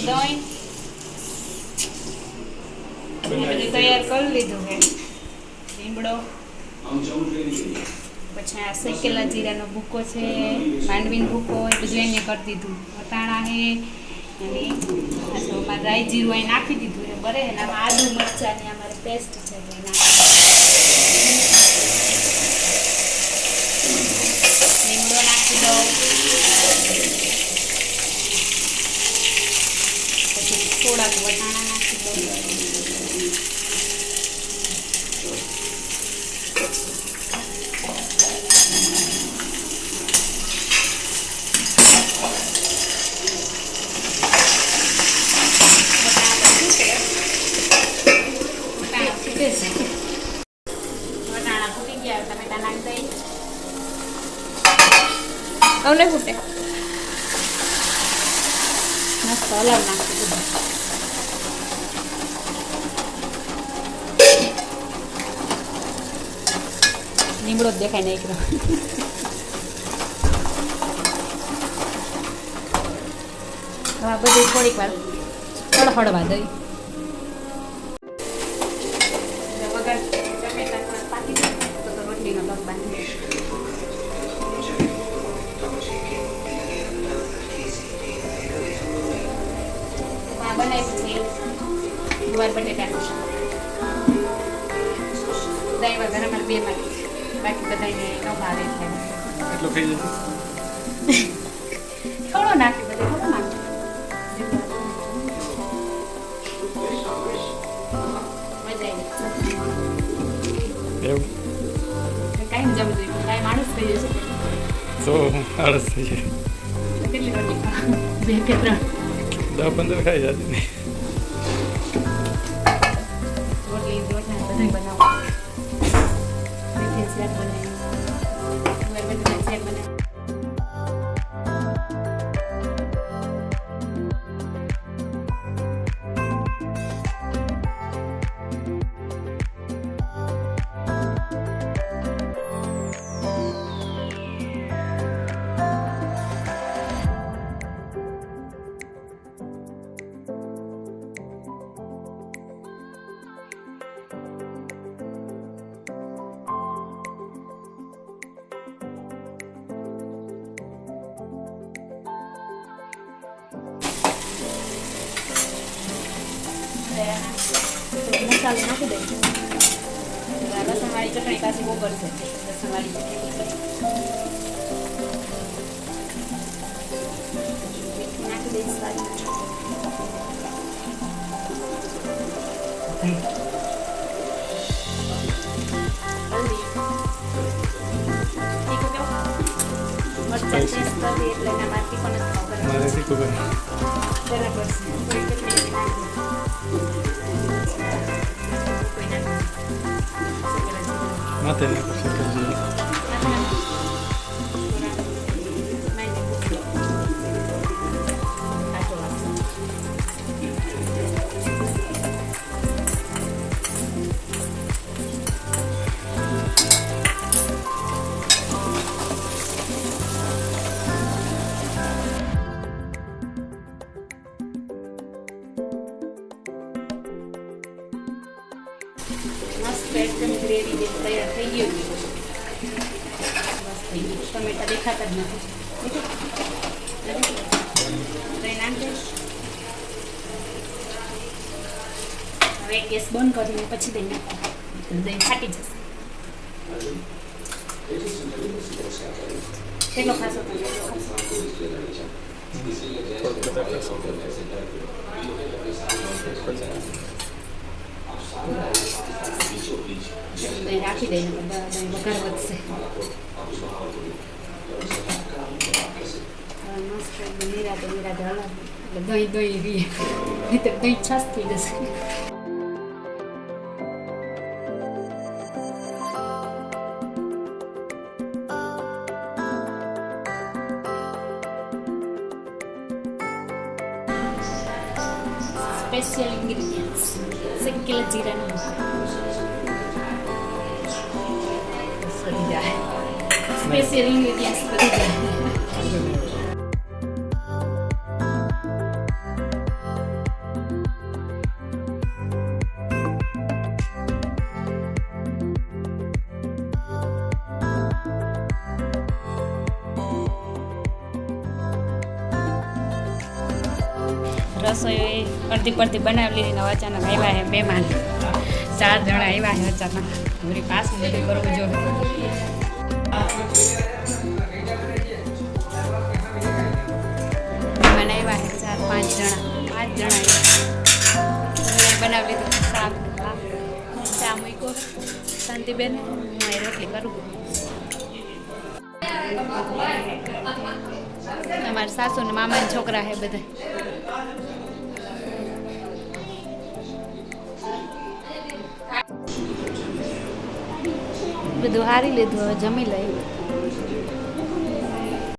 દહીં બધું તૈયાર કરી લીધું છે. લીમડો, પછી આ શેકેલા જીરાનો ભૂકો છે, માંડવીનો ભૂકો, એ બધું એને કરી દીધું. વટાણા છે અને આમાં રાઈ જીરું અહીં નાખી દીધું છે બરે. અને આમાં આદુ મરચાંની અમારે પેસ્ટ છે એ લીમડો નાખી દઉં. પછી થોડાક વટાણા નાખી દઉં. વટાણા ફૂટી ગયા, ટમેટા નાખી દઈ. અવને ફૂટે મસ્ત હલાવ નાખી દીધું. લીમડો જ દેખાય નહીં એકદમ. હવે બધું થોડીક વાર હળહળવા દઈ. વગર ટમેટા થોડા પાકી તો રોટલીનો લોટ બાંધી બનાવ્યું છે ગુવાર બટેટાનું શાક. દહીં વગર અમારે બે માંથી, બાકી બધાને ન ભાવે છે. એટલું ખાઈ જશે. થોડો નાખી બધે, થોડો નાખી. મજા આવી. એવું કાંઈ જવું જોઈએ, કાંઈ માણસ થઈ જશે તો આળસ થઈ જાય. કેટલી રોટલી ખાવા? 2 કે 3 10-15 ખાઈ જતી નહીં. રોટલી રોટલા બધું બનાવો. મેથી શાક બનાવ્યું, ગુવાર બટેટાનું શાક બનાવ્યું. મસાલો નાખી દઈશું. લસણવાળી ચટણી પાછી બહુ કરશે. લસણવાળી ચટણી નાખી દઈશ. મરચાં ટેસ્ટ કરવી એટલે એના બાકી પણ મારે શીખવું પડે. બરાબર છે. થોડી ચટણી નાખી માથે નાખું શીખવું જોઈએ. મસ્ત એકદમ ગ્રેવી જેવું તૈયાર થઈ ગયું. બસ થઈ ગયું. ટમેટા દેખાતા જ નથી. દહીં નાખી દઈશ. હવે ગેસ બંધ કરીને પછી દહીં નાખવાનું. દહીં ફાટી જશે. કેટલો ખાશો તમે? દહીં રાખી દઈને દહીં વઘાર વધશે. મસ્ત નિરાતે નિરાતે હલાવ એટલે દહીં દહીં રીએ, નહીં તો દહીં છાશ થઈ જશે. Special ingredients. Sekilas jiran. Special ingredients seperti રસોઈ અડધી પડતી બનાવી લીધી ને અચાનક આવ્યા છે મહેમાન 4 જણા આવ્યા છે અચાનક વળી પાછું બધું કરવું જોઈએ મહેમાન આવ્યા છે 4-5 જણા 5 જણા બનાવી લીધું શાક ને ભાત ચા મૂક્યો શાંતિબેન હું રોટલી કરું અમારા સાસુ ને મામાના છોકરા છે બધા બધું હારી લીધું હવે જમી લઈ